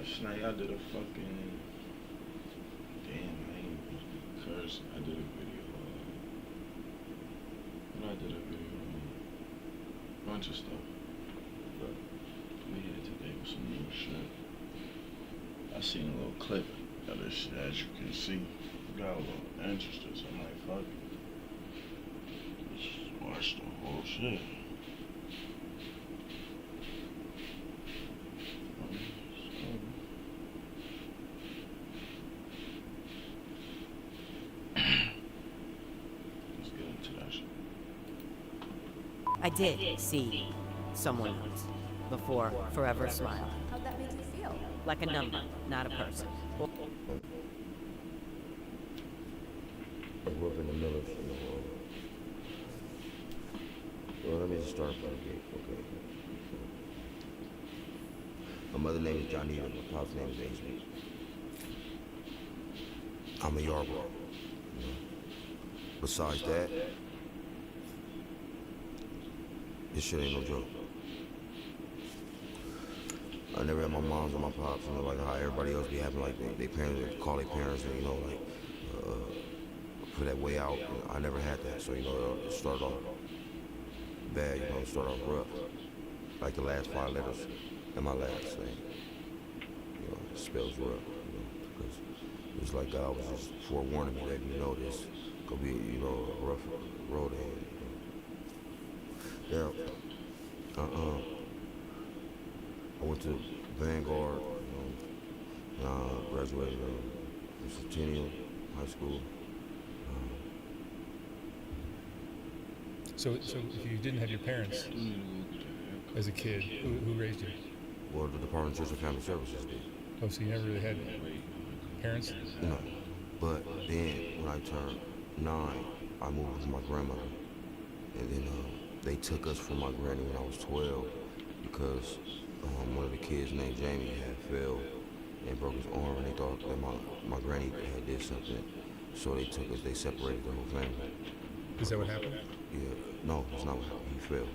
last night I did a fucking damn. I ain't curse. I did a video. What I did a video on bunch of stuff. But we here today with some new shit. I seen a little clip of this shit, as you can see. Got a little interested, so I'm like, fuck it. Let's watch the whole shit. Let's get into that shit. I did see someone else before Forever Smile. How'd that make you feel? Like a number, not a person. I grew up in the military. Well, let me just start from the gate, okay? My mother's name is Johnny, and my pop's name is HB. I'm a yard boy. You know? Besides that, this shit ain't no joke. I never had my moms or my pops, you know, like how everybody else be having, like, they parents call their parents and, you know, like, for that way out. You know, I never had that, so, you know, it started off bad, you know, it started off rough. Like the last 5 letters in my last name. You know, it spells rough, you know, because it was like God was just forewarning me that, you know, this could be, you know, a rough road ahead. You know. Yeah. I went to Vanguard, you know, graduated from Centennial High School. So if you didn't have your parents as a kid, who raised you? Well, the Department of Church and Family Services did. Oh, so you never really had parents? No. But then when I turned 9, I moved with my grandmother. And then they took us from my granny when I was 12 because one of the kids named Jamie had fell and broke his arm, and they thought that my granny had did something. So they took us, they separated the whole family. Is that what happened? Yeah, no, it's not what happened. He fell.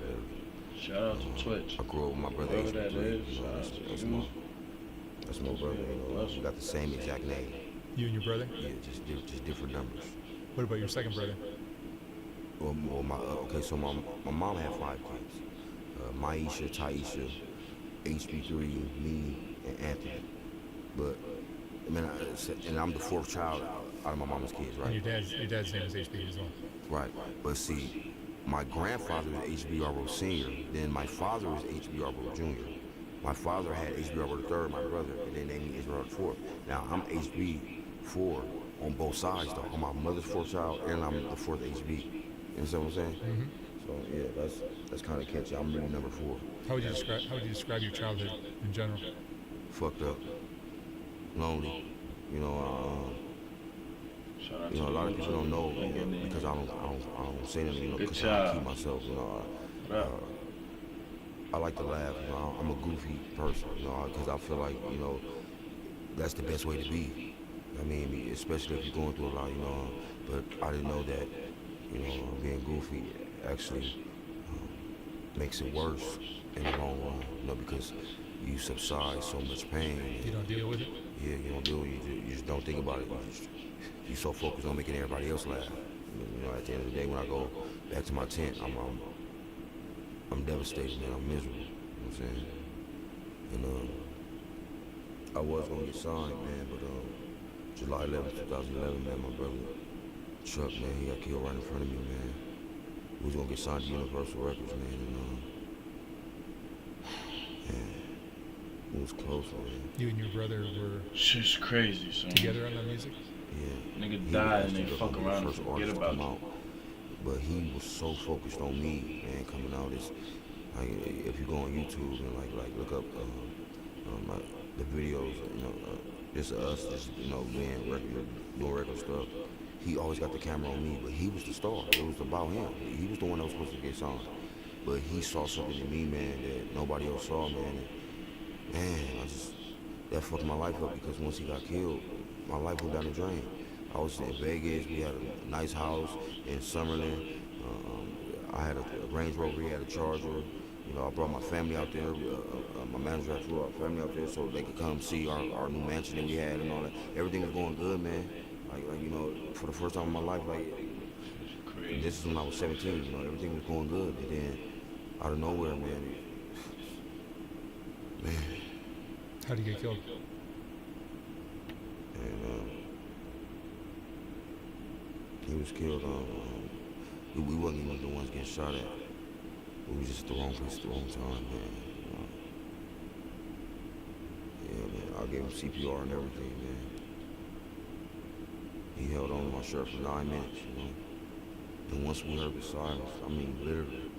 Shout out to Twitch. I grew up with my brother. Whoever that is, you know, shout out to you. that's my brother. You know, we got the same exact name. You and your brother? Yeah, just different numbers. What about your second brother? Well, okay, so my mom had 5 kids. Maisha, Taisha, HB3, me, and Anthony. But, I mean, and I'm the 4th child out of my mama's kids, right? And your dad's name is HB as well. Right, but see, my grandfather was HB Arbo Sr., then my father was HB Arbo Jr. My father had HB Arbo III, my brother, and they named me HB Arbo IV. Now, I'm HB4 on both sides, though. I'm my mother's 4th child, and I'm the 4th HB. You understand what I'm saying? Mm-hmm. So, yeah, that's kind of catchy. I'm really number 4. How would you describe your childhood in general? Fucked up. Lonely. You know, a lot of people don't know, because I don't say anything, you know, because I keep myself, you know. I like to laugh, you know. I'm a goofy person, you know, because I feel like, you know, that's the best way to be. I mean, especially if you're going through a lot, you know. But I didn't know that, you know, being goofy actually makes it worse in the long run, you know, because you subside so much pain. You don't deal with it? Yeah, you don't do it. You just don't think about it. You're so focused on making everybody else laugh. You know, at the end of the day, when I go back to my tent, I'm devastated, man. I'm miserable. You know what I'm saying? And I was gonna get signed, man, but July 11th, 2011, man, my brother Chuck, man, he got killed right in front of me, man. We was gonna get signed to Universal Records, man, and it was close, man. You and your brother were Shit's crazy, son. together on that music? Yeah. Nigga died and they fuck around and first forget artist to about come you. out. But he was so focused on me, man, coming out. It's like, if you go on YouTube and like look up the videos, you know, just us, just, you know, doing record stuff. He always got the camera on me, but he was the star. It was about him. He was the one that was supposed to get signed. But he saw something in me, man, that nobody else saw, man. And, man, that fucked my life up, because once he got killed, my life went down the drain. I was in Vegas. We had a nice house in Summerlin. I had a Range Rover. He had a Charger. You You know, I brought my family out there. My manager had flew our family out there so they could come see our new mansion that we had and all that. Everything was going good, man. Like you know, for the first time in my life, like Crazy. this is when I was 17. You know, everything was going good, and then out of nowhere, man, How'd he get killed? and he was killed. We wasn't even the ones getting shot at. We was just at the wrong place at the wrong time, man. You know? Yeah, man. I gave him CPR and everything, man. He held on to my shirt for 9 minutes, you know. And once we heard the silence, I mean, literally,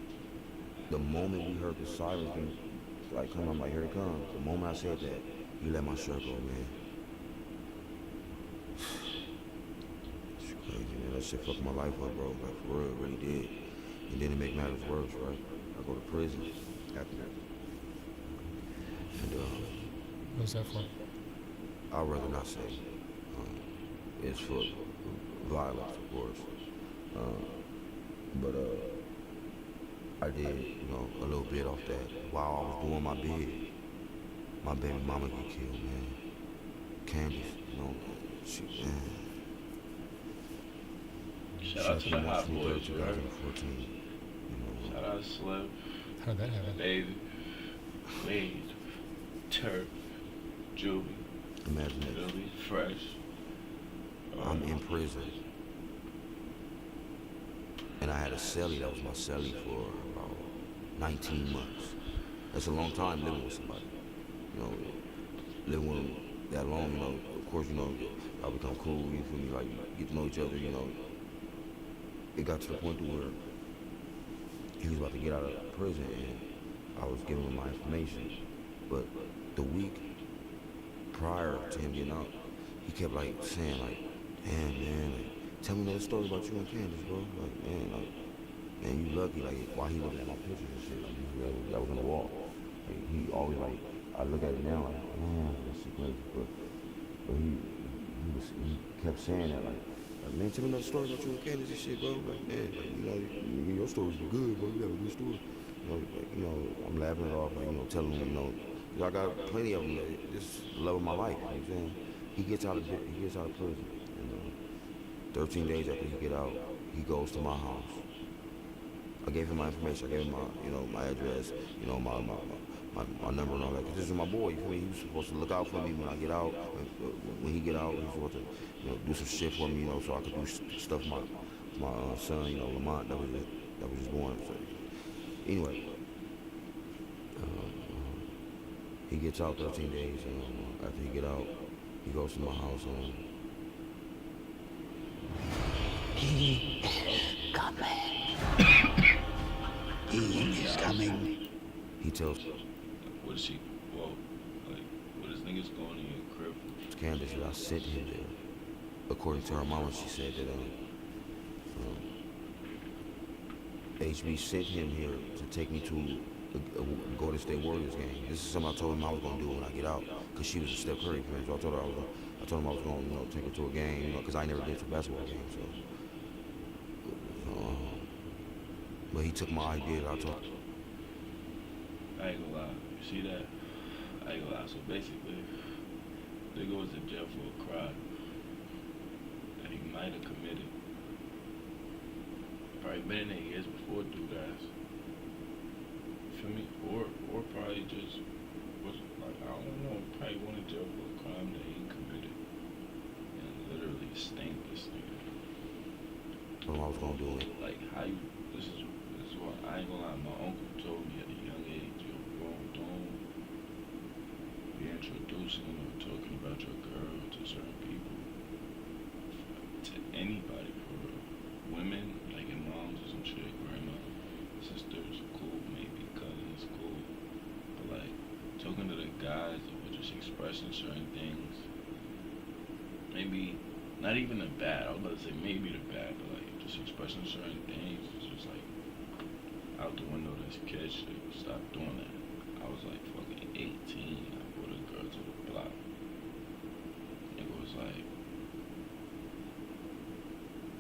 the moment we heard the silence, like, come on, like, here it comes. The moment I said that, he let my shirt go, man. It's crazy, man. That shit fucked my life up, bro. Like, for real, it really did. And then to make matters worse, right? I go to prison after that. And, What was that for? I'd rather not say. It's for violence, of course. But I did, you know, a little bit off that. While I was doing my bid, my baby mama get killed, man. Candace, you know, she, man. Shout out to the Hot Boys, right? 2014. You know, Shout out to Slim, How'd that happen? David, Wade, Turk, Julie, imagine that. Billy, Fresh. I'm in prison. And I had a cellie that was my cellie for about 19 months. That's a long time living with somebody. You know, living with them that long, you know, of course, you know, I become cool, you feel me, like, get to know each other, you know. It got to the point to where he was about to get out of prison and I was giving him my information. But the week prior to him getting out, he kept, like, saying, like, damn, man, like, tell me another story about you and Candace, bro. Like, man, you lucky. Like, while he looking at my pictures and shit, like, that was on the wall. Like, he always, like, I look at it now, like, man, that's shit crazy. But he kept saying that, like, man, tell me another story about you and Candace and shit, bro. Like, man, like, you know, your stories were good, bro. You have a good story. You know, I'm laughing it off, like, you know, telling him, you know, 'cause I got plenty of them. This is the love of my life. You know what I'm saying? He gets out of prison. 13 days after he get out, he goes to my house. I gave him my information. I gave him my, you know, my address, you know, my number and all that. 'Cause this is my boy. You feel me? He was supposed to look out for me when I get out. When he get out, he was supposed to, you know, do some shit for me, you know, so I could do stuff for my son, you know, Lamont, that was just born. So, anyway, he gets out 13 days. After he get out, he goes to my house. He is coming. He is coming. He tells What is he? Well, like, what is niggas going in your crib? Candace that I sent him there. According to her mama, she said that HB sent him here to take me to a Golden State Warriors game. This is something I told him I was gonna do when I get out, cause she was a Steph Curry fan. So I told him I was gonna, you know, take her to a game, you know, cause I never been to a basketball game. So, but he took my idea that I told. I ain't gonna lie. You see that? I ain't gonna lie. So basically, nigga was in jail for a crime that he might have committed. Probably been in there years before dude ass. Feel me? Or probably just was like, I don't know, probably went in jail for a crime that he committed and literally stained this nigga. I was gonna do it. Like how you this is what I ain't gonna lie, my uncle told me at a young age, yo, bro, don't be introducing or talking about your girl to certain people, to anybody, for real. Women, like your moms or some shit, grandma, sisters, cool, maybe cousins, cool. But like talking to the guys that were just expressing certain things, maybe not even the bad, I was about to say maybe the bad, but like just expressing certain things, it's just like out the window, this kid shit, stop doing that. I was like fucking 18, I brought a girl to the block. Nigga was like,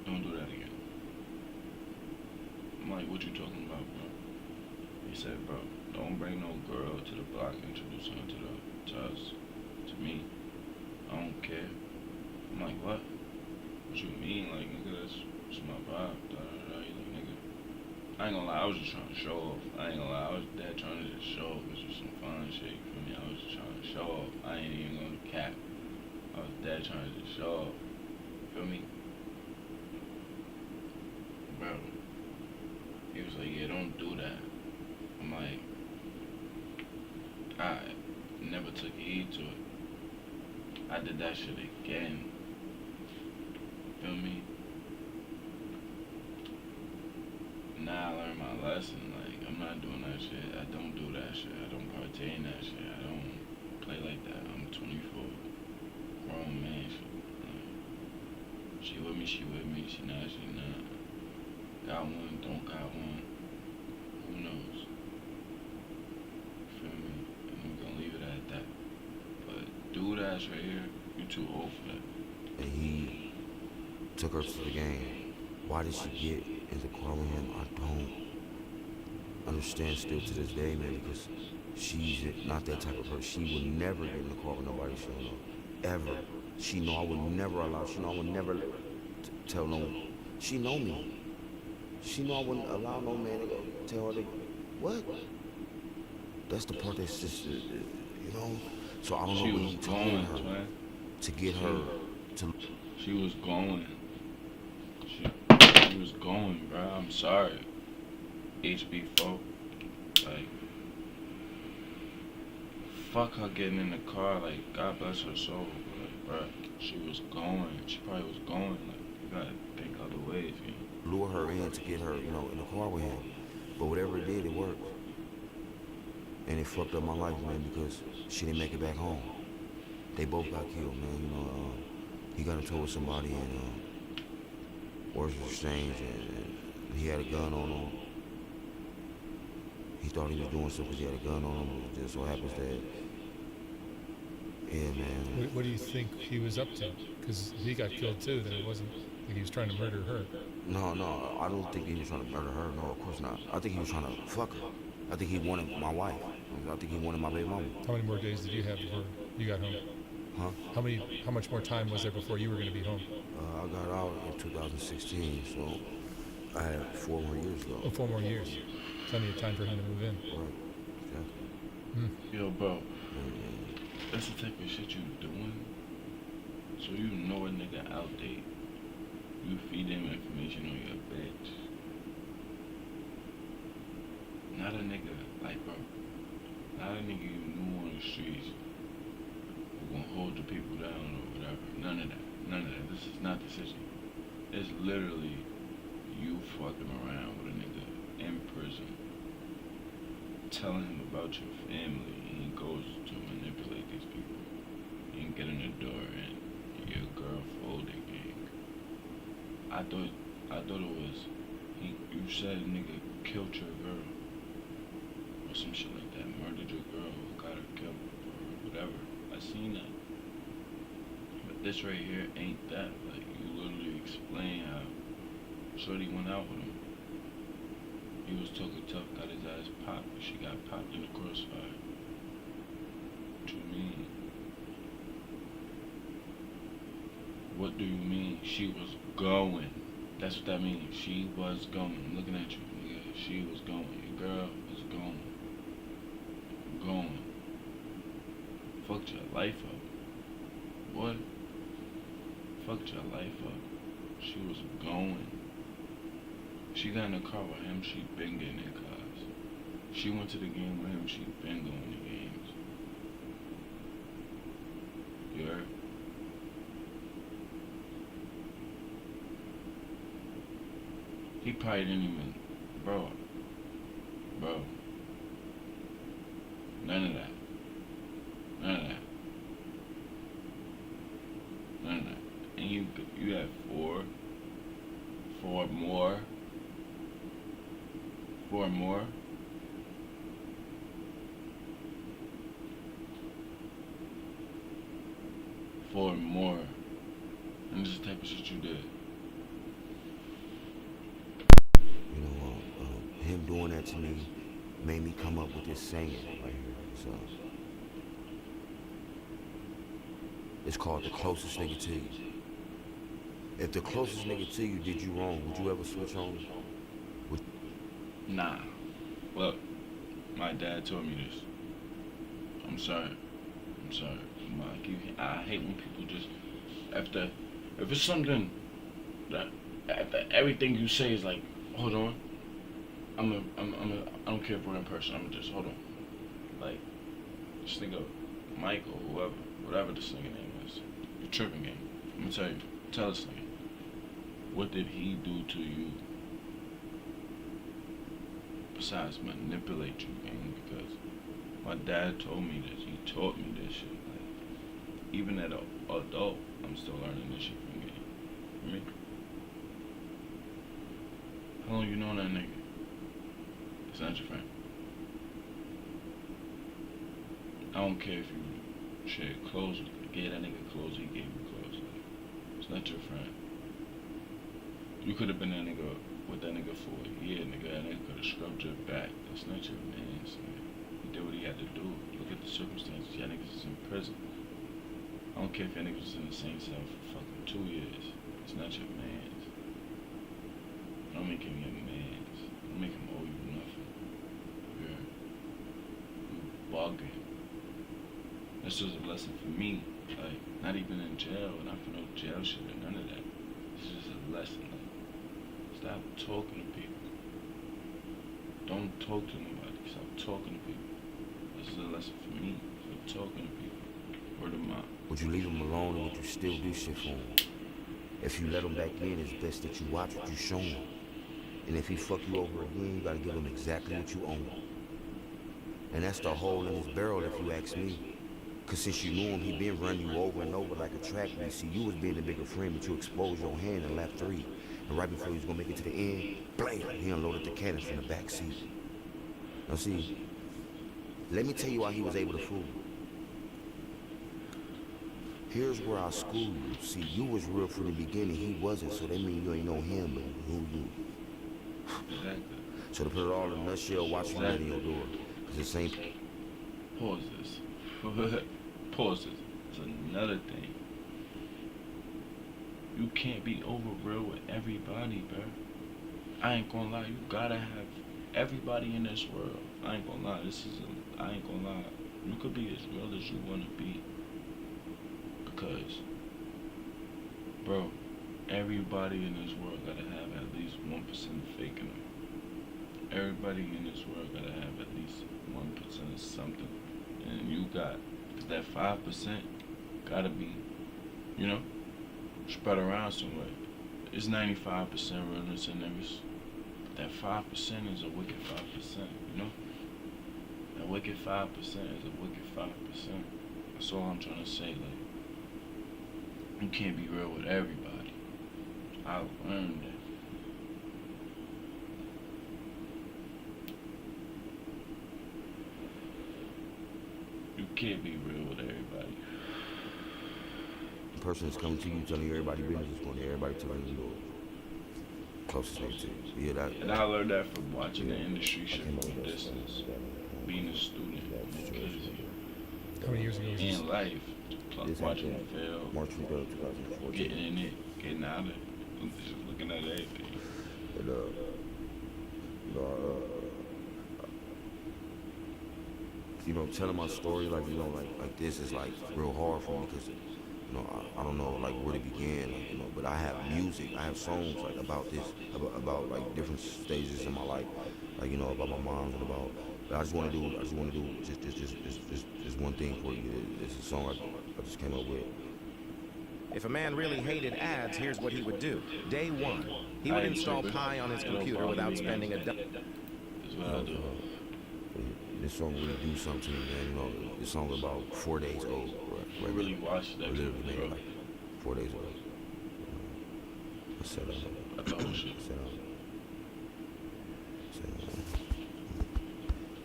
don't do that again. I'm like, what you talking about, bro? He said, bro, Don't bring no girl to the block, introduce her to us, to me. I don't care. I'm like, what? What you mean? Like, nigga, that's my vibe. Da, da, da. You like, nigga. I ain't gonna lie, I was just trying to show off. I ain't gonna lie, I was dead trying to just show off. It's just some fun shit, you feel me? I was just trying to show off. I ain't even gonna cap. I was dead trying to just show off. Feel me? Bro. He was like, yeah, don't do that. I'm like, I never took heed to it. I did that shit again. Feel me? Now I learned my lesson. Like, I'm not doing that shit. I don't do that shit. I don't partake in that shit. I don't play like that. I'm 24. Grown man shit. Like, she with me, she with me. She not, she not. Got one, don't got one. Who knows? Feel me? And I'm gonna leave it at that. But dude ass right here, you too old for that. And he took her to the game. Why did she get in the car with him? I don't understand still to this day, man, because she's not that type of person. She would never get in the car with nobody she don't know. Ever. She know I would never allow, she know I would never tell no, she know me. She know I wouldn't allow no man to go tell her to, what? That's the part that's just, you know? So I don't know what he told her man. To get her to. She was going. She was going, bro. I'm sorry. HB4. Like, fuck her getting in the car. Like, God bless her soul. Like, bro, she was going. She probably was going. Like, you gotta think other ways, you know? Lure her in to get her, you know, in the car with him. But whatever it did, it worked. And it fucked up my life, man, because she didn't make it back home. They both got killed, man. You know, he got into it with somebody, and words were exchanged, and he had a gun on him. He thought he was doing something because he had a gun on him. It just so happens that, yeah, man. What do you think he was up to? Because he got killed too. That it wasn't like he was trying to murder her. No, I don't think he was trying to murder her. No, of course not. I think he was trying to fuck her. I think he wanted my wife. I think he wanted my baby mama. How many more days did you have before you got home? Huh? How much more time was there before you were going to be home? I got out in 2016, so I had 4 more years though. Oh, 4 more years. Plenty of time for him to move in. Right. Yeah. Yo, bro. That's the type of shit you doing. So you know a nigga outdate. You feed him information on your bitch. Not a nigga, like, bro. Not a nigga you knew on the streets who gonna hold the people down or whatever. None of that. None of that. This is not the situation. It's literally you fucking around with a nigga in prison, telling him about your family, and he goes to manipulate these people and get in the door and your girl folded gang. I thought it was you said a nigga killed your girl or some shit like that, murdered your girl, got her killed or whatever. I seen that. But this right here ain't that. Like, you literally explain how Shorty went out with him. He was talking tough, got his ass popped. She got popped in the crossfire. What you mean? What do you mean? She was going. That's what that means. She was going. I'm looking at you, nigga. She was going. Your girl was going. Going. Fucked your life up. What? Fucked your life up. She was going. She got in the car with him. She been getting in cars. She went to the game with him. She been going to games. You heard? He probably didn't even, bro. None of that. None of that. None of that. And you had four more. 4 more. And this is the type of shit you did. You know, him doing that to me, made me come up with this saying right here. So it's called the closest nigga to you. If the closest nigga to you did you wrong, would you ever switch on him? Nah. Look, my dad told me this. I'm sorry. I hate when people just if it's something that after everything you say is like, hold on. I don't care if we're in person. I'm just hold on. Like, this nigga Mike or whatever this nigga name is, you're tripping, gang. I'm gonna tell this nigga. What did he do to you besides manipulate you, gang? Because my dad told me this. He taught me this shit. Like, even at an adult, I'm still learning this shit from him. You mean? How long you known that nigga? It's not your friend. I don't care if you share clothes, gave that nigga clothes, he gave you clothes. Like, it's not your friend. You could have been that nigga with that nigga for a year, nigga. That nigga could have scrubbed your back. That's not your man's, nigga. He did what he had to do. Look at the circumstances. Y'all niggas is in prison. I don't care if y'all niggas was in the same cell for fucking 2 years. It's not your man's. Don't make him your man's. Don't make him owe you nothing. You're bugging. This was a lesson for me. Like, not even in jail, not for no jail shit or none of that. This is just a lesson. Like, stop talking to people. Don't talk to nobody. Stop talking to people. This is a lesson for me. Stop talking to people. Word of mouth. Would you leave him alone or would you still do shit for him? If you let him back in, it's best that you watch what you show him. And if he fuck you over again, you gotta give him exactly what you own. And that's the hole in his barrel, if you ask me. Cause since you knew him, he been running you over and over like a track race. See, you was being the bigger friend, but you exposed your hand in lap 3. And right before he was gonna make it to the end, blam, he unloaded the cannon from the back seat. Now see, let me tell you why he was able to fool you. Here's where I school you. See, you was real from the beginning, he wasn't, so that means you ain't know him, but who you. Exactly. So to put it all in a nutshell, watch you Exactly. in your door. Cause the same. Pause this. Pause this. It's another thing. You can't be over real with everybody, bro. I ain't gonna lie. You gotta have everybody in this world. I ain't gonna lie. I ain't gonna lie. You could be as real as you wanna be. Because, bro, everybody in this world gotta have at least 1% fake in them. Everybody in this world gotta have at least 1% of something. And you got, cause that 5% gotta be, you know, spread around somewhere. It's 95% realness in niggas. But that 5% is a wicked 5%, you know? That wicked 5% is a wicked 5%. That's all I'm trying to say, like, you can't be real with everybody. I learned that. You can't be real with everybody. The person that's coming to you telling you everybody business is going to everybody telling you yours. Closest nigga to you. Yeah, that. And I learned that from watching the industry shit from a distance. Being a student, because How many years ago was this? in life, This watching happened it fail, March 23rd, 2014. getting in it, getting out of it, just looking at everything. And, you know, you know, telling my story like, you know, like this is like real hard for me because, you know, I don't know like where to begin, like, you know, but I have music, I have songs like about this, about like different stages in my life, like, you know, about my mom and about. But I just want to do just one thing for you. It's a song I just came up with. If a man really hated ads, here's what he would do. Day 1, he would install Pi on his computer without spending a dime. That's what I do. This song really do something to me, man. You know, this song about 4 days old. I really watched that Literally video, made bro. it like 4 days old. I said, That's the whole shit.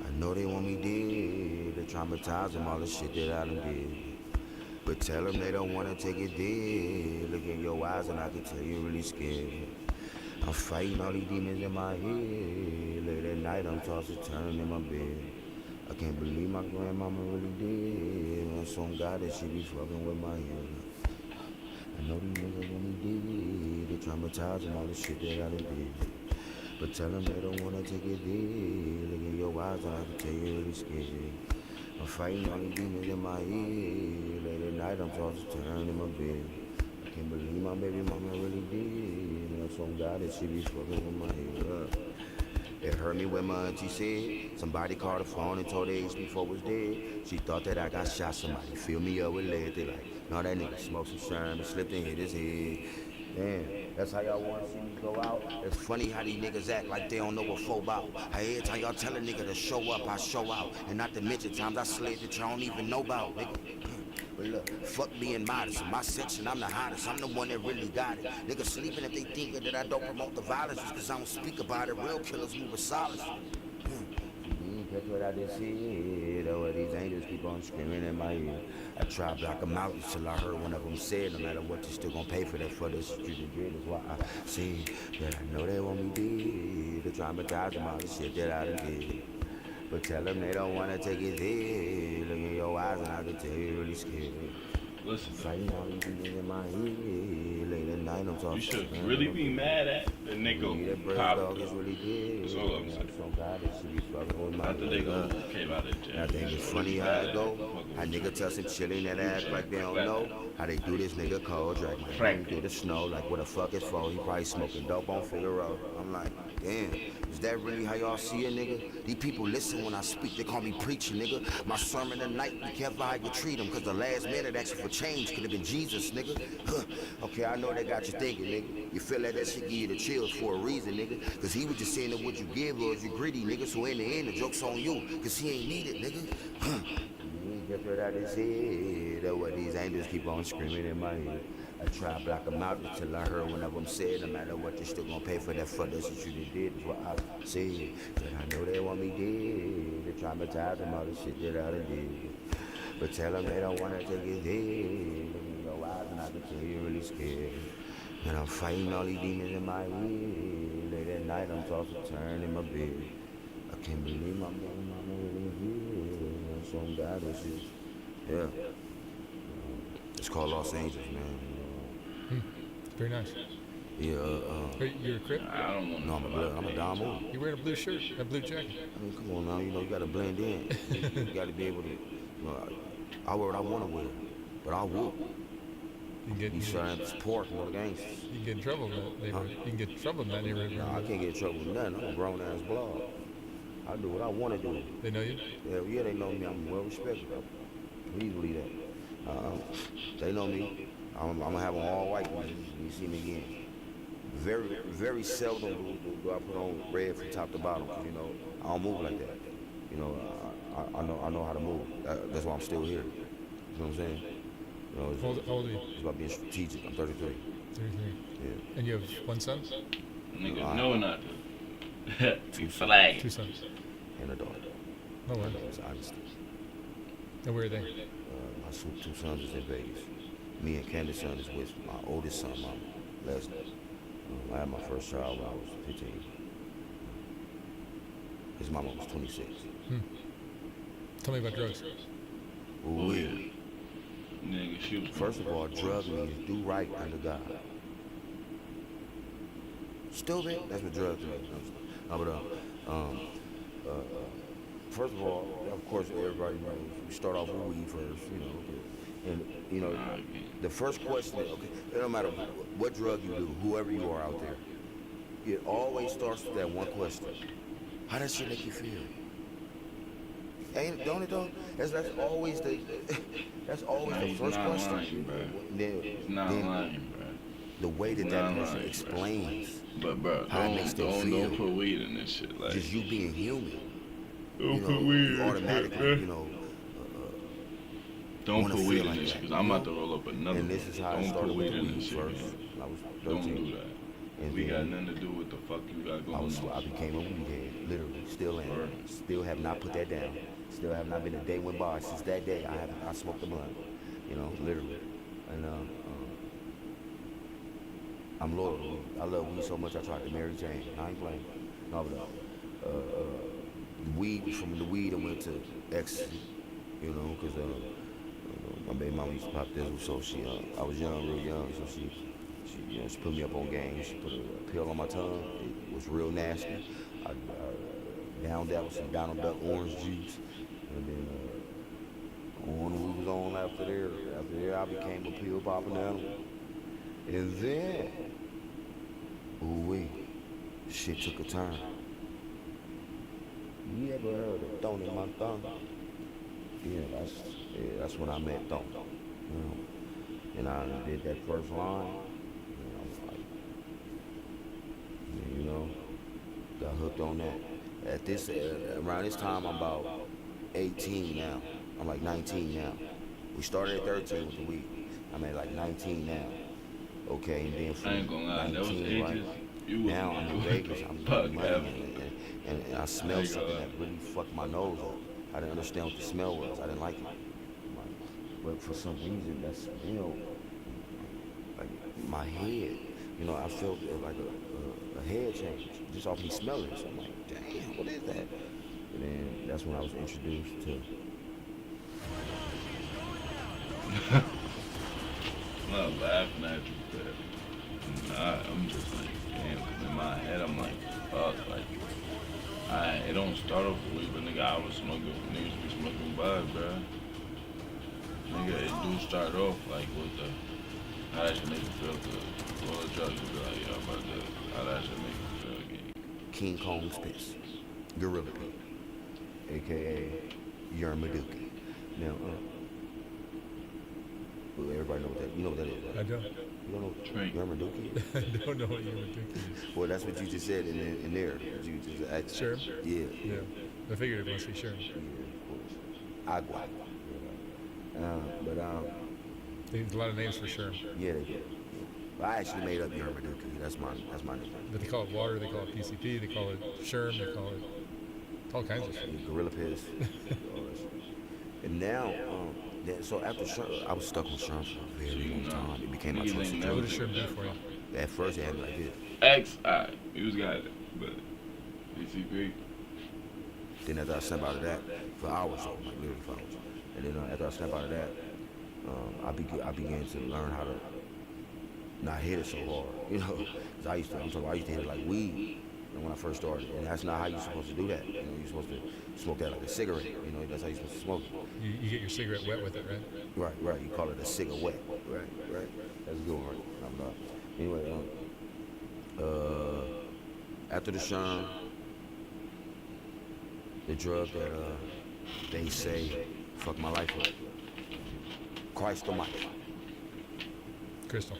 I know they want me dead. They traumatize them all the shit that I done did. But tell them they don't want to take it dead. Look in your eyes and I can tell you're really scared. I'm fighting all these demons in my head. Late at night, I'm tossing, turning in my bed. I can't believe my grandmama really did. On some guy that she be fucking with my head. I know these niggas when he did. They traumatize and all the shit that I done did. But tell them they don't wanna take it there. Look in your eyes and I can tell you really scared. I'm fighting all these demons in my head. Late at night, I'm tossing, turning in my bed. I can't believe my baby mama really did. On some guy that she be fucking with my head. It hurt me when my auntie said somebody called the phone and told her HB4 was dead. She thought that I got shot. Somebody filled me up with lead. They like, no, that nigga smoked some sherm and slipped and hit his head. Damn, that's how y'all want to see me go out? It's funny how these niggas act like they don't know what folk about. Every time y'all tell a nigga to show up, I show out. And not to mention times I slid that y'all don't even know about, nigga. But look, fuck being modest. In my section, I'm the hottest. I'm the one that really got it. Niggas sleeping if they thinking that I don't promote the violence just cause I don't speak about it. Real killers move with solace. That's what I just said. Oh, these angels keep on screaming in my ear. I try to block them out until I heard one of them say, no matter what, you still gonna pay for that for this shit you did. That's why I say that I know they want me dead. They traumatize them all the shit that I done did. But tell them they don't wanna take it there. Look in your eyes and I can tell you're really scared. Listen, Fighting all these things in my head. Late at night, I'm talking. you should really be mad at the nigga pop. Dog is really good. That's all I'm saying. So God, it should be fucking with my After they go came out of jail. I think it's funny how it go. How nigga tell some chillin' that ass like they don't know. How they do this nigga cold, drag my hand through the snow. Like what the fuck is for? He probably smoking dope on Figaro. I'm like, damn, is that really how y'all see a nigga? These people listen when I speak, they call me preacher, nigga. My sermon tonight, be careful how you treat them. Cause the last minute actually for change could have been Jesus, nigga. Okay, I know they got you thinking, nigga. You feel like that shit give you the chills for a reason, nigga. Cause he was just saying that what you give or is you greedy, nigga. So in the end, the joke's on you. Cause he ain't need it, nigga. That's what I just said. That's what these angels keep on screaming in my ear. I try to block them out until I heard one of them said, no matter what, you're still gonna pay for that for this that you did. That's what I said. But I know they want me dead. They traumatize them all the shit that I done did. But tell them they don't wanna take it dead. Look in your eyes and I can tell you're really scared. And I'm fighting all these demons in my head. Late at night, I'm tossing, turning in my bed. I can't believe my mama really here. Some guy that shit. Yeah. It's called Los Angeles, man. Very nice. Yeah, Wait, you're a Crip? I don't want to. no, I'm a blood. I'm a Don Moore. You're wearing a blue shirt, a blue jacket. I mean, come on now. You know, you got to blend in. You got to be able to, you know, I wear what I want to wear. But I whoop. You can get, These shrimps, pork, and all the gangsters. you can get in trouble in that neighborhood. You can get in trouble in that neighborhood. No, I can't get in trouble with nothing. I'm a grown ass blog. I do what I want to do. They know you? Yeah, they know me. I'm well respected. Please believe that. They know me. I'm gonna have an all white when you see me again. Very, very seldom do I put on red from top to bottom. 'Cause, you know, I don't move like that. You know, I know how to move. That's why I'm still here. You know what I'm saying? You know, How old are you? it's about being strategic. I'm 33. 33. Yeah. And you have one son? Nigga, no, not. Too flag. Two sons. And a daughter. Oh, wow. It's honesty. And where are they? My two sons is in Vegas. Me and Candace's son is with my oldest son, mama, Leslie. I had my first child when I was 15. His mama was 26. Tell me about drugs. Oh, yeah. Nigga, shoot. First of all, drug means do right under God. Stupid? That's what drugs mean. No, but, first of all, of course, everybody knows we start off with weed first, you know. And, you know, the first question, okay, it don't matter what drug you do, whoever you are out there, it always starts with that one question. How does shit make you feel? Don't it though? That's always the that's always the first question. Lying, bro. He's not Then lying, bro. the way that He's that not person lying, explains But bro, how it makes them feel. don't put weed in this shit. Like, Just you being human. don't You know, put weed you in automatically, this shit, you know, Don't wanna put feel weed like in this that, shit, you because I'm know? about to roll up another and this one. is how I Don't started put with weed in weed this shit, first. man. When I was Don't 13. do that. And We got then nothing to do with the fuck you got going I on. became a weed head, literally. Still am. Word. Still have not put that down. Still have not been a day went by since that day. I smoked the blunt, you know, literally. And I'm loyal to weed. I love weed so much I tried to marry Jane. I ain't playing. No, but weed, from the weed I went to ecstasy, you know, because my baby mama used to pop this, so I was young, real young, so she put me up on game. She put a pill on my tongue. It was real nasty. I downed that with some Donald Duck orange juice, and then on we was on after there I became a pill popping animal. And then, ooh-wee, shit took a turn. You ever heard of Thorn in my thumb? Yeah, that's when I met Thorn. You know, and I did that first line, and I was like, you know, got hooked on that. Around this time, I'm about 18 now. I'm like 19 now. We started at 13 with the weed. I'm at like 19 now. Okay, and then from I ain't gonna lie, 19, right? Now I'm in Vegas, I'm getting money, and I smell something that really fucked my nose up. I didn't understand what the smell was. I didn't like it. But for some reason, that smell, like my head, you know, I felt like a head change just off me smelling it. So I'm like, damn, what is that? And then that's when I was introduced to. I'm not laughing at you, but I'm just like, damn, 'cause in my head I'm like, fuck, like, it don't start off with weed, but nigga, I was smoking, niggas be smoking bud, bro. Nigga, it do start off like with how that shit make you feel good. All the drugs, you be like, yo, about how that shit make you feel good. King Kong Spitz, Gorilla Pig, aka Yermaduke. Now, well, everybody know what that. You know what that is, right? I don't. You don't know Drink. Yermaduke? I don't know what you would think it is. Well, that's what you just said in there. You just asked. Sure. Yeah. Yeah. I figured it must be sure. Yeah, of course. Agua. There's a lot of names for sure. Yeah, they do. I actually made up Yermaduke. That's my name. But they call it water, they call it PCP, they call it Sherm, they call it all kinds of shit. Yeah, Gorilla Piss. All that shit. And now, so after Sherm, I was stuck on Sherm for a very long time. It became my choice of What drug. does Sherm do for you? At first, it had me like this. XI, he was got it, but PCP. Then after I snapped out of that, for hours, so like literally for hours. And then after I snapped out of that, I began to learn how to not hit it so hard, you know. 'Cause I used to hit it like weed when I first started, and that's not how you're supposed to do that. You know, you're supposed to smoke that like a cigarette. You know, that's how you're supposed to smoke it. You get your cigarette wet with it, right? Right. You call it a cigarette. Right. That's a good one, right? I'm not. Anyway, after the Sherm, the drug that they say fucked my life up. Christ Almighty. Crystal.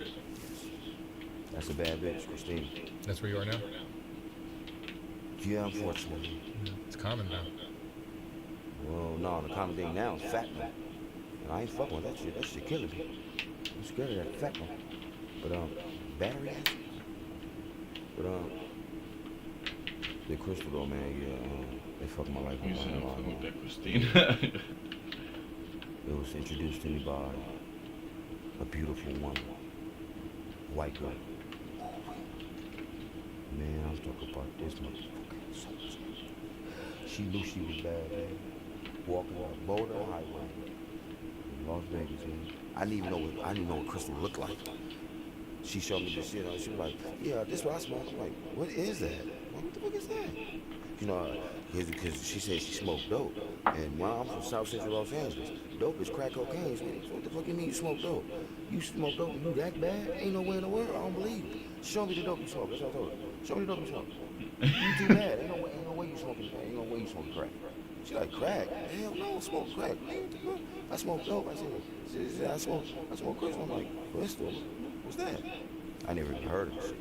That's a bad bitch, Christine. That's where you are now? Yeah, unfortunately. Yeah. It's common now. Well, no, the common thing now is fat man. And I ain't fucking with that shit. That shit killing me. I'm scared of that fat man. But battery acid. But the crystal though, man, yeah, they fucked my life You up. said I'm fucking with that Christina. It was introduced to me by a beautiful woman, white girl. Man, I'm talking about this motherfucker. She knew she was bad, man. Walking on Boulder Highway in Las Vegas, man. I didn't even know what crystal looked like. She showed me this shit. She was like, "Yeah, this is what I smoke." I'm like, "What is that? What the fuck is that?" You know, because she said she smoked dope. And while I'm from South Central Los Angeles, dope is crack cocaine. So what the fuck you mean you smoke dope? You smoke dope and you that bad? Ain't no way in the world. I don't believe you. Show me the dope you smoke. That's what I told her. Show me the dope you smoke. You too bad. Ain't no way you smoking. Ain't no way you smoking crack. She like, crack? Hell no, I smoke crack. Man, what the fuck? I smoke dope. I said, I smoke crystal. I'm like, crystal? What's that? I never even heard of this shit.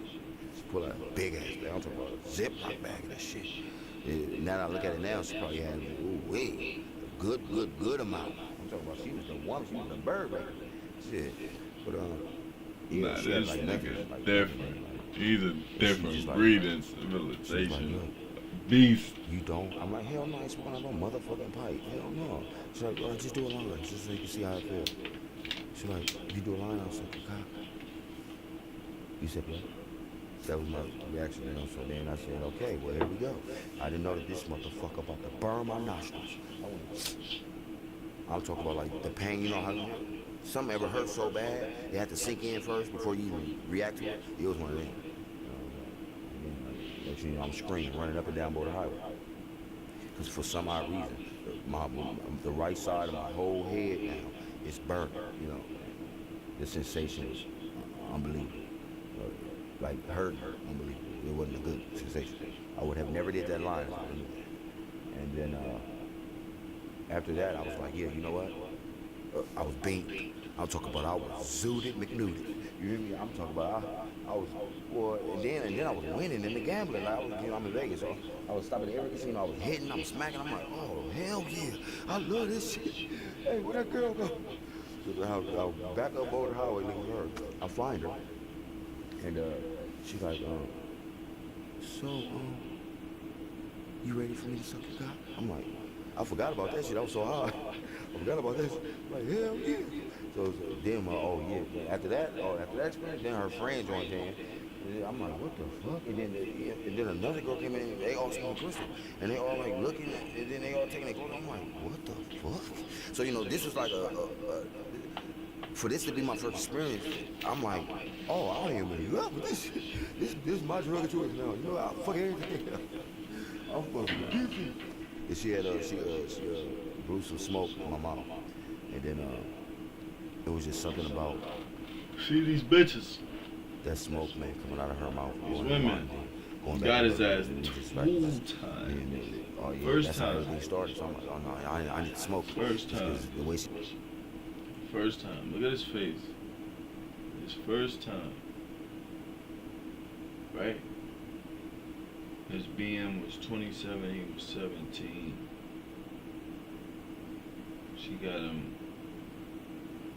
She pulled out a big ass bag. I'm talking about a Ziploc bag of that shit. Now that I look at it now, she probably had a good amount. I'm talking about she was the one, she was the bird baby. Shit. But yeah, Nah, she this had like nigga's nothing. different. He's a different like, breed in she's civilization. like, Beast. you don't? I'm like, hell no, I ain't smoking out no motherfucking pipe. Hell no. She's like, all right, just do a line, just so you can see how it feels. She's like, you do a line, I was like, You said what? That was my reaction, you know. So then I said, okay, well, here we go. I didn't know that this motherfucker about to burn my nostrils. I'm talking about like the pain, you know how something ever hurt so bad, it had to sink in first before you even react to it. It was one of them. Next thing you know, I'm screaming, running up and down Border Highway. Because for some odd reason, the right side of my whole head now is burnt, you know. The sensation was unbelievable. Like hurting, unbelievable. It wasn't a good sensation. I would have never did that line. And then after that, I was like, yeah, you know what? I was beat. I'm talking about I was zooted, McNuded. You hear me? I'm talking about I was, boy, and then I was winning in the gambling. Like, I'm in Vegas, so I was stopping at every casino. I was hitting, I'm smacking. I'm like, oh, hell yeah. I love this shit. Hey, where that girl go? So I'll back up over the highway looking for her. I find her. And she's like, so, you ready for me to suck your cock? I'm like, I forgot about that shit. I was so high. I forgot about that shit. I'm like, hell yeah. So then, oh yeah. After that experience, then her friend joined in. I'm like, what the fuck? And then another girl came in. They all smoking crystal, and they all like looking, and then they all taking their clothes. I'm like, what the fuck? So you know, this was like for this to be my first experience. I'm like, oh, I don't even really love this. This is my drug of choice now. You know, I fuck everything. I'm fucking goofy. And she blew some smoke in my mouth, and then it was just something about See these bitches. that smoke, man, coming out of her mouth. These women. Got his ass 2 times. Oh yeah, First that's time. how everything started. So I'm like, oh no, I need to smoke. First Just time. 'cause the way she, First time. Look at his face. His first time. Right? His BM was 27, he was 17. She got him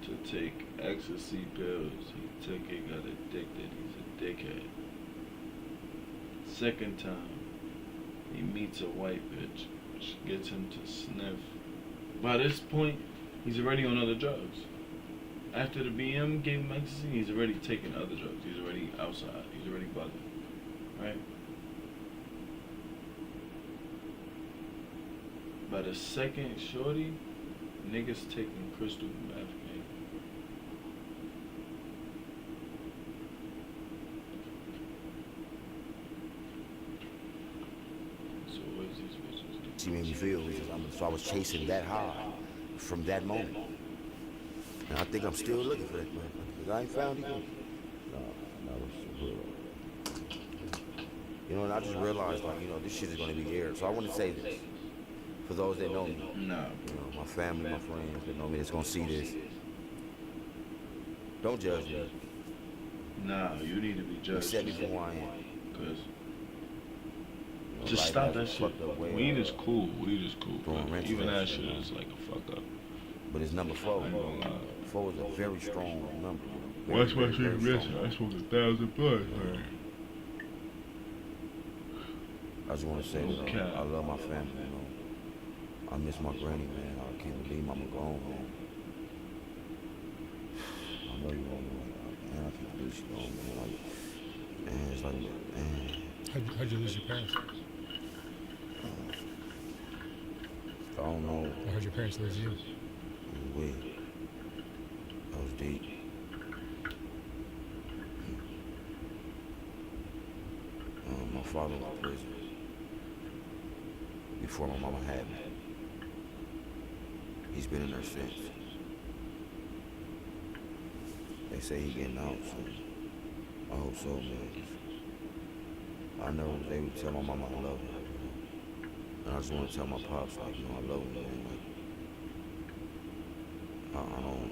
to take ecstasy pills. He took it, got addicted. He's a dickhead. Second time, he meets a white bitch. She gets him to sniff. By this point, he's already on other drugs. After the BM gave him ecstasy, he's already taking other drugs. He's already outside. He's already bugging. Right? By the second shorty, niggas taking crystal meth, man. So what's these bitches do? she made me feel. So I was chasing that high from that moment. And I think I'm still looking for that motherfucker. 'Cause I ain't found it yet. No, it's real. You know, and I just realized, like, you know, this shit is going to be aired. So I want to say this. For those that know me, Nah. you know, my family, my friends that know me that's going to see this. Don't judge me. Nah, you need to be judged. Accept me for who I am. Cause You know, just life stop has that a shit. fucked up way Weed of- is cool. Weed is cool. Throwing But wrenches even at that shit, shit man. is like a fuck up. But it's number 4. I ain't gonna lie. 4 is a very strong number. That's why Very, she very missing. strong. I smoked 1,000 plus, man. I just want to say that Okay. I love my family, you know. I miss my granny, man. I can't believe Mama gone, man. I know you won't know. Man, I can't believe she gone, man. Like, man, it's like, man. How'd you lose your parents? I don't know. Or how'd your parents lose you? Wait. That was deep. My father was in prison before my mama had me. He's been in there since. They say he getting out soon. I hope so, man. 'Cause I never was able to tell my mama I love her. And I just want to tell my pops, like, you know, I love him, man. Like, I don't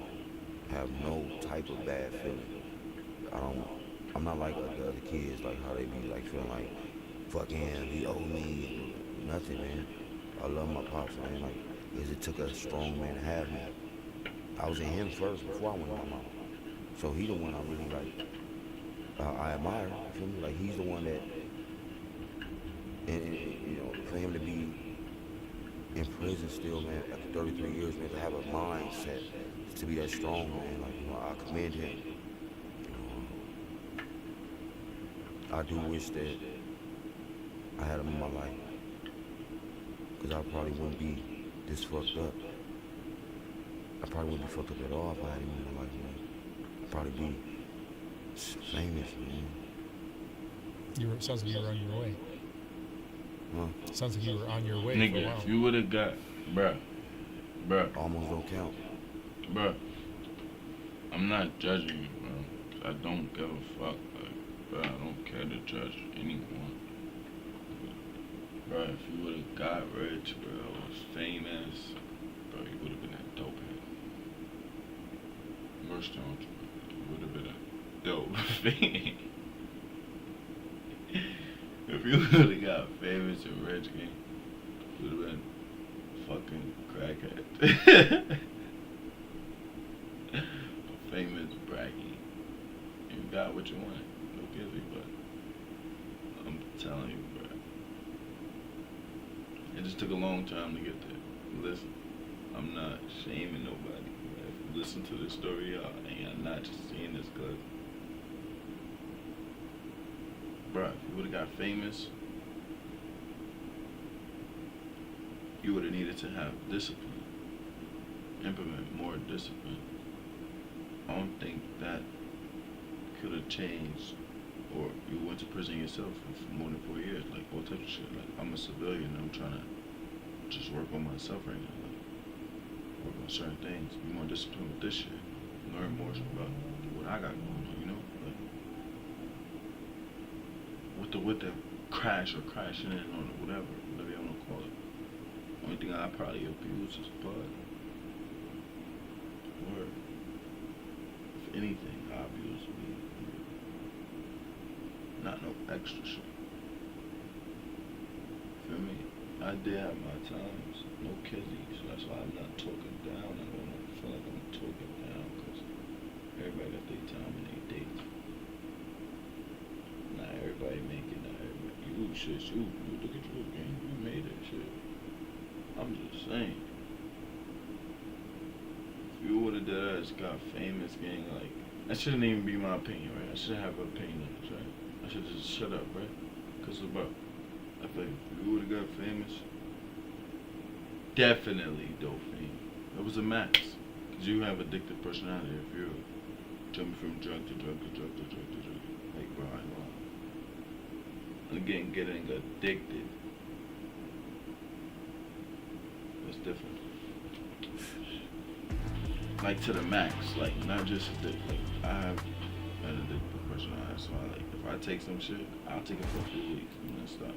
have no type of bad feeling. I'm not like the other kids, like how they be like feeling like, fuck him, he owe me, nothing, man. I love my pops, man. Like, because it took a strong man to have me. I was in him first before I went to my mama. So he the one I really like, I admire, you feel me? Like, he's the one that, and you know, for him to be in prison still, man, after 33 years, man, to have a mindset to be that strong, man, like, you know, I commend him. You know, I do wish that I had him in my life. Because I probably wouldn't be this fucked up. I probably wouldn't be fucked up at all if I had him in my life, man. I'd probably be famous, man. Sounds like you were on your way. Huh? Sounds like you were on your way for a Nigga, while. if you would've got, bruh, Almost don't count. bruh, I'm not judging you, bro. I don't give a fuck, like, bro, I don't care to judge anyone. Bro, if you would've got rich, bro, was famous, bro, you would've been a dope head. Merch don't you? You would've been a dope fiend. If you would've got famous and rich, gang, you would've been fucking crackhead. A famous braggy. You got what you wanted. No giving, but I'm telling you, bro. It just took a long time to get there. Listen, I'm not shaming nobody. If you listen to this story, y'all, and I'm not just seeing this good. Bruh, if you would've got famous, you would've needed to have discipline. Implement more discipline. I don't think that could have changed, or you went to prison yourself for more than 4 years, like all types of shit. Like, I'm a civilian, I'm trying to just work on myself right now, like, work on certain things, be more disciplined with this shit, learn more about what I got going on, you know, like, with the crash or crashing in on it, whatever you want to call it. Only thing I probably abuse is bud. Or, if anything, I abuse weed. Not no extra shit. Feel me? I did have my times, no kizzy, so that's why I'm not talking down. I don't feel like I'm talking down, because everybody got their time and their dates. Not everybody make it, not everybody. You shit, you look at you again, you made it shit. I'm just saying. If you would've done that, got famous, gang, like, that shouldn't even be my opinion, right? I shouldn't have an opinion on this, right? I should just shut up, right? Because about, I think if you would've got famous, definitely dope fiend. It was a max. Because you have addictive personality if you're jumping from drug to drug to drug to drug to drug. Like, bro, I know. And again, getting addicted. It's different. Like, to the max. Like, not just addicted. Like, I have an addictive personality. So, like, if I take some shit, I'll take it for a few weeks and then stop.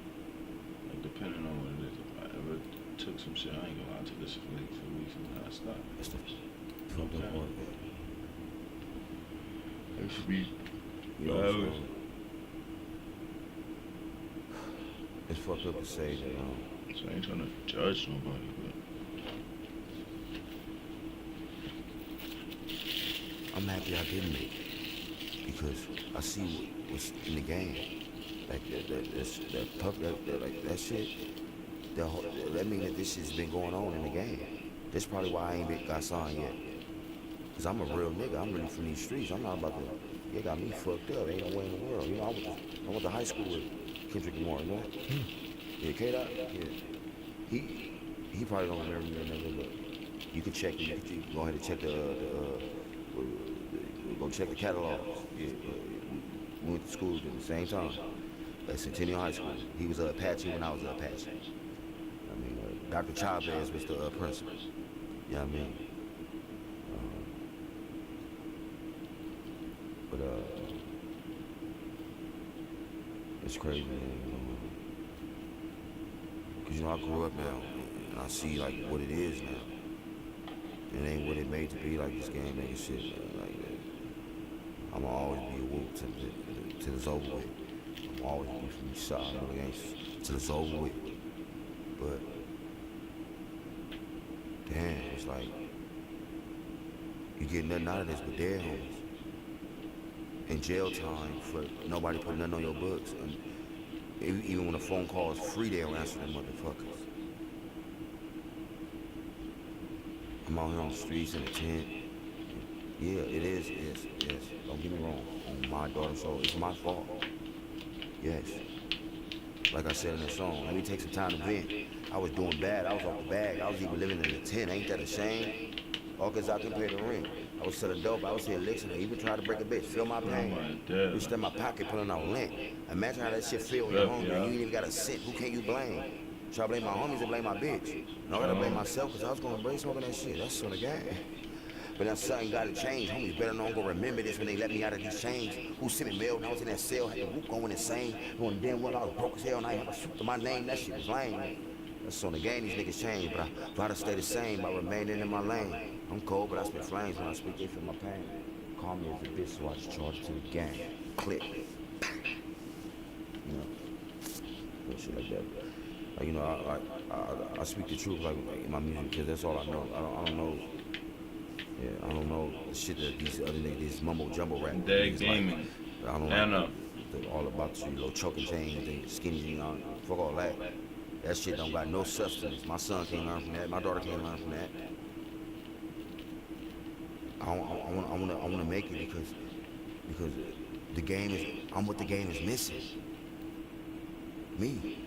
Like, depending on what it is. If I ever took some shit, I ain't gonna lie, I'll take this for like a few weeks and then I stop. That's the fucked up part. It should be, You know what I'm saying? It's fucked up to say that, so I ain't trying to judge nobody, but I'm happy I didn't make it. Because I see what's in the game. Like, that shit, that mean that this shit's been going on in the game. That's probably why I ain't got signed yet. Cause I'm a real nigga. I'm really from these streets. I'm not about to. They got me fucked up. Ain't no way in the world. You know, I went to high school with Kendrick Lamar. You know that? Yeah, K-Dot. Yeah. He probably don't remember me or nothing, but you can check. You can go ahead and check go check the catalogs. Yeah, we went to school at the same time. At Centennial High School. He was an Apache when I was an Apache. I mean, Dr. Chavez was the principal. You know what I mean? But it's crazy, man. Cause you know I grew up now, and I see like what it is now. It ain't what it made to be. Like this game ain't shit, man. Like I'ma always be a whoop till it's over with. I'm always be from the side of the game till it's over with. But damn, it's like you get nothing out of this but dead homies. In jail time for nobody putting nothing on your books. And even when a phone call is free, they don't answer them motherfuckers. I'm out here on the streets in a tent. Yeah, it is, yes. Don't get me wrong. On my daughter's soul, it's my fault. Yes. Like I said in the song, let me take some time to vent. I was doing bad, I was off the bag, I was even living in a tent, ain't that a shame? All cause I can pay the rent. I was selling dope, I was here licking, even tried to break a bitch, feel my pain. Reached in my pocket, pulling out lint. Imagine how that shit feel when you're hungry and you ain't even got a cent, who can you blame? Try to blame my homies and blame my bitch. No, I gotta blame myself cause I was gonna break smoking that shit, that's on the game. But now something gotta change, homies better know I'm gonna remember this when they let me out of these chains. Who sent me mail when I was in that cell, had the whoop going insane. Knowing damn well I was broke as hell and I ain't have a suit to my name, that shit was lame. That's on the game, these niggas change, but I try to stay the same by remaining in my lane. I'm cold, but I spit flames when I speak, they feel my pain. Call me as a bitch, so I just charge it to the gang. Click. You know, little shit like that. Like, you know, I speak the truth like in my music because that's all I know. I don't know. Yeah, I don't know the shit that these other niggas, these mumbo jumbo rap Dead niggas gaming. like. I don't know. All about you little choking chains, they skinny jeans, fuck all that. That shit don't got no substance. My son can't learn from that. My daughter can't learn from that. I wanna make it because the game is, I'm what the game is missing. Me.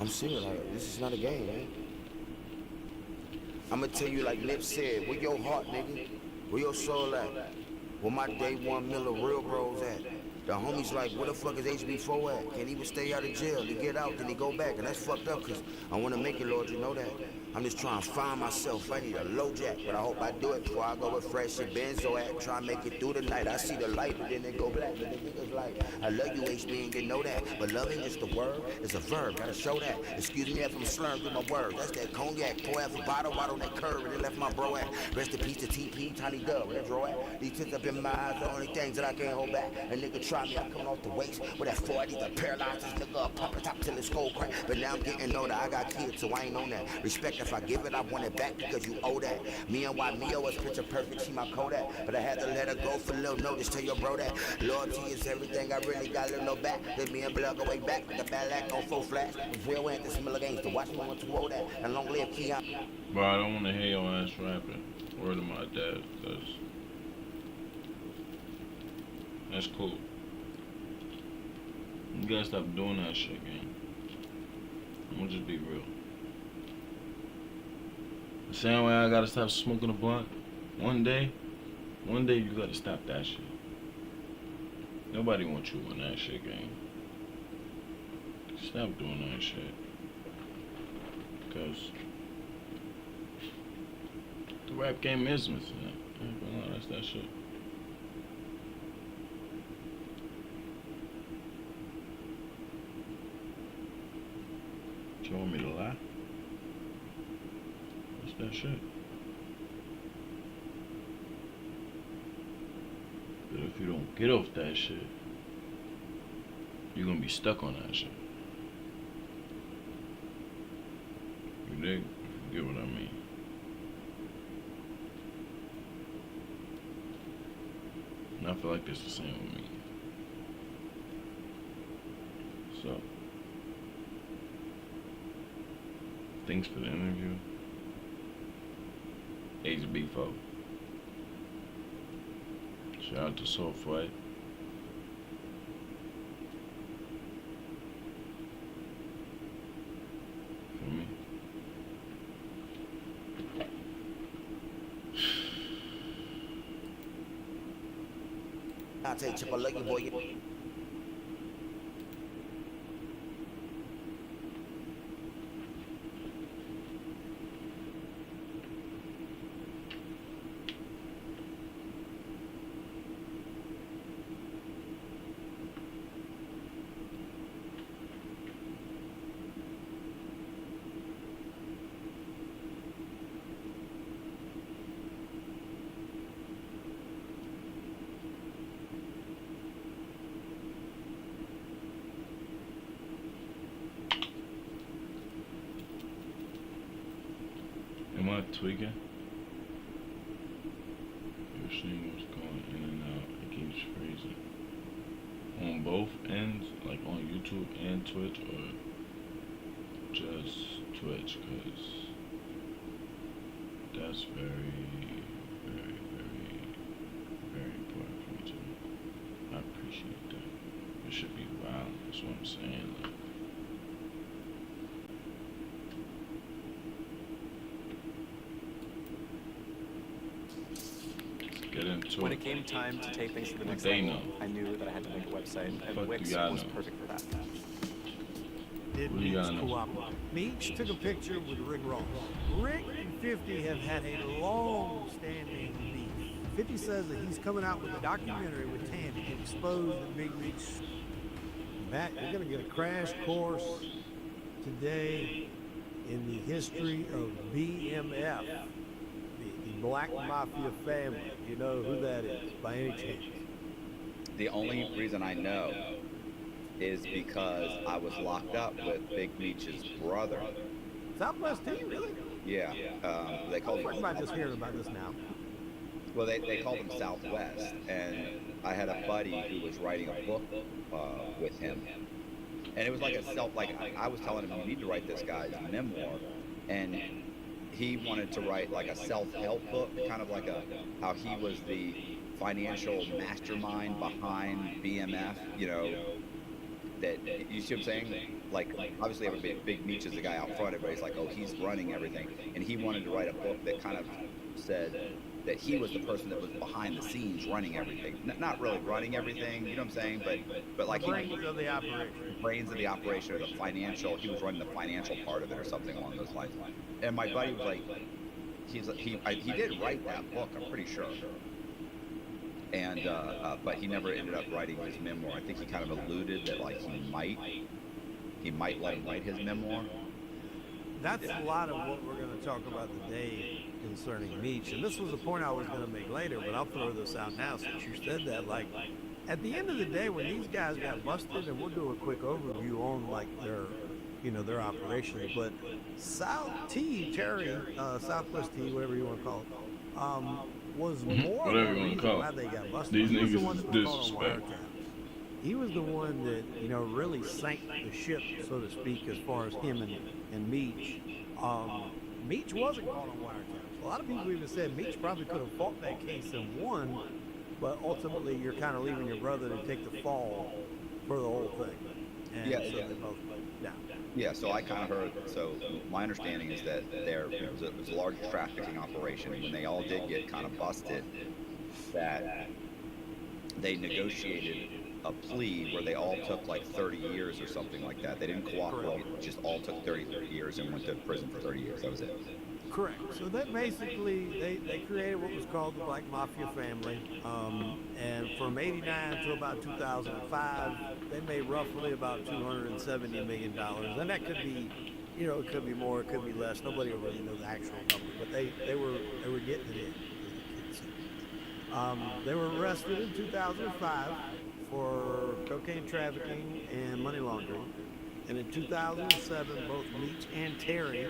I'm serious. Like, this is not a game, man. I'ma tell you like Nip said, where your heart, nigga? Where your soul at? Where my day one miller real bros at? The homies like, where the fuck is HB4 at? Can't even stay out of jail. He get out, then he go back. And that's fucked up, cause I wanna make it, Lord, you know that. I'm just trying to find myself. I need a low jack, but I hope I do it before I go with fresh and benzo at. Try and make it through the night. I see the light, but then they go black. But the niggas like, I love you, HB, and you know that. But love ain't just a word, it's a verb. Gotta show that. Excuse me if I'm slurring through my words. That's that cognac. Pour half a bottle out on that curve, and they left my bro at. Rest in peace to TP, Tiny Dub, where that draw at. These tits up in my eyes, the only things that I can't hold back. A nigga try me, I'm coming off the waist. With that 40, the paralyzed this nigga up, pop it top till his skull crack. But now I'm getting older, I got kids, so I ain't on that. Respect if I give it, I want it back because you owe that. Me and why Mio was picture perfect, she my Kodak. But I had to let her go for a little notice, tell your bro that. Loyalty is everything, I really got a little no back. Let me and Blood go way back, with the bad act on full flash. If real went this Miller games to watch me want to owe that. And long live Keon. Bro, I don't wanna hear your ass rapping. Word of my dad, cause that's cool. You gotta stop doing that shit, gang. I'm gonna just be real. The same way I gotta stop smoking a blunt. One day you gotta stop that shit. Nobody wants you on that shit, gang. Stop doing that shit. Cause the rap game is missing it. I ain't gonna lie, that's that shit. You want me to lie? That's that shit. But if you don't get off that shit, you're gonna be stuck on that shit. You dig? If you get what I mean. And I feel like that's the same with me. So, thanks for the interview. HB4. Shout out to Soul Flight. For me. I take Chip, I love you, boy. Am I tweaking? Your stream was going in and out. It keeps freezing. On both ends, like on YouTube and Twitch, or just Twitch? Cause that's very, very, very, very important for me to know. I appreciate that. That's what I'm saying. Like, let's get into When it. it came time to take things to the What next they level, know. I knew that I had to make a website, Fuck and do Wix y'all was know? perfect for that. Did What do you Meach gotta know? cooperate? Meach took a picture with Rick Ross. Rick and 50 have had a long-standing beef. 50 says that he's coming out with a documentary with Tandy to expose the Big Meach. Matt, you're going to get a crash course today in the history of BMF, the Black Mafia family. Do you know who that is by any chance? The only reason I know is because I was locked up with Big Meech's brother. Southwest team, really? Yeah, they I called was him. about just hearing about this now. Well, they called him Southwest, and I had a buddy who was writing a book with him, and it was like I was telling him, you need to write this guy's memoir, and he wanted to write like a self-help book, kind of like how he was the financial mastermind behind BMF, you know. That, you see what I'm saying? Like, obviously, every Big Meech is the guy out front. Everybody's like, oh, he's running everything. And he wanted to write a book that kind of said that he was the person that was behind the scenes running everything. Not really running everything, you know what I'm saying? But like, Brains of the operation. brains of the operation, or the financial, he was running the financial part of it or something along those lines. And my buddy was like, he did write that book, I'm pretty sure. And but he never ended up writing his memoir. I think he kind of alluded that like he might let him write his memoir. That's a lot of what we're going to talk about today concerning Meach. And this was a point I was going to make later, but I'll throw this out now since you said that. Like, at the end of the day, when these guys got busted, and we'll do a quick overview on like their operations, but Southwest T, whatever you want to call it, was more Whatever of the you wanna reason call it. why they got busted. These He was the niggas one is that was caught on disrespect. wiretap. He was the one that, really sank the ship, so to speak, as far as him and Meach. Meach wasn't caught on wiretap. A lot of people even said Meach probably could have fought that case and won, but ultimately you're kind of leaving your brother to take the fall for the whole thing. And Yeah, so yeah. they both went down. Yeah, so I kind of heard. So my understanding is that it was a large trafficking operation. When they all did get kind of busted, that they negotiated a plea where they all took like 30 years or something like that. They didn't cooperate, just all took 30 years and went to prison for 30 years. That was it. Correct. So that basically, they created what was called the Black Mafia family. And from 89 to about 2005, they made roughly about $270 million. And that could be, it could be more, it could be less. Nobody will really know the actual number, but they were getting it in, as the kids say. They were arrested in 2005 for cocaine trafficking and money laundering. And in 2007, both Meach and Terry,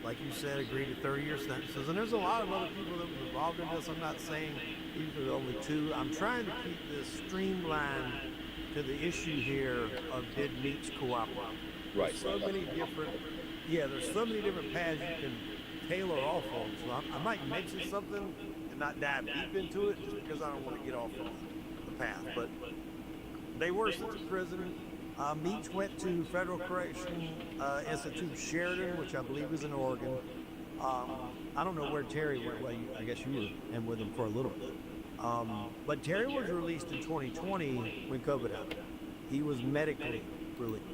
like you said, agreed to 30-year sentences. And there's a lot of other people that were involved in this. I'm not saying these are the only two. I'm trying to keep this streamlined to the issue here of did Meach cooperate? Right. So many different, there's so many different paths you can tailor off on. So I might mention something and not dive deep into it just because I don't want to get off on the path. But they were sent to prison. Meach went to Federal Correction Institute Sheridan, which I believe is in Oregon. I don't know where Terry went. Well, I guess you were in with him for a little bit. But Terry was released in 2020 when COVID happened. He was medically released.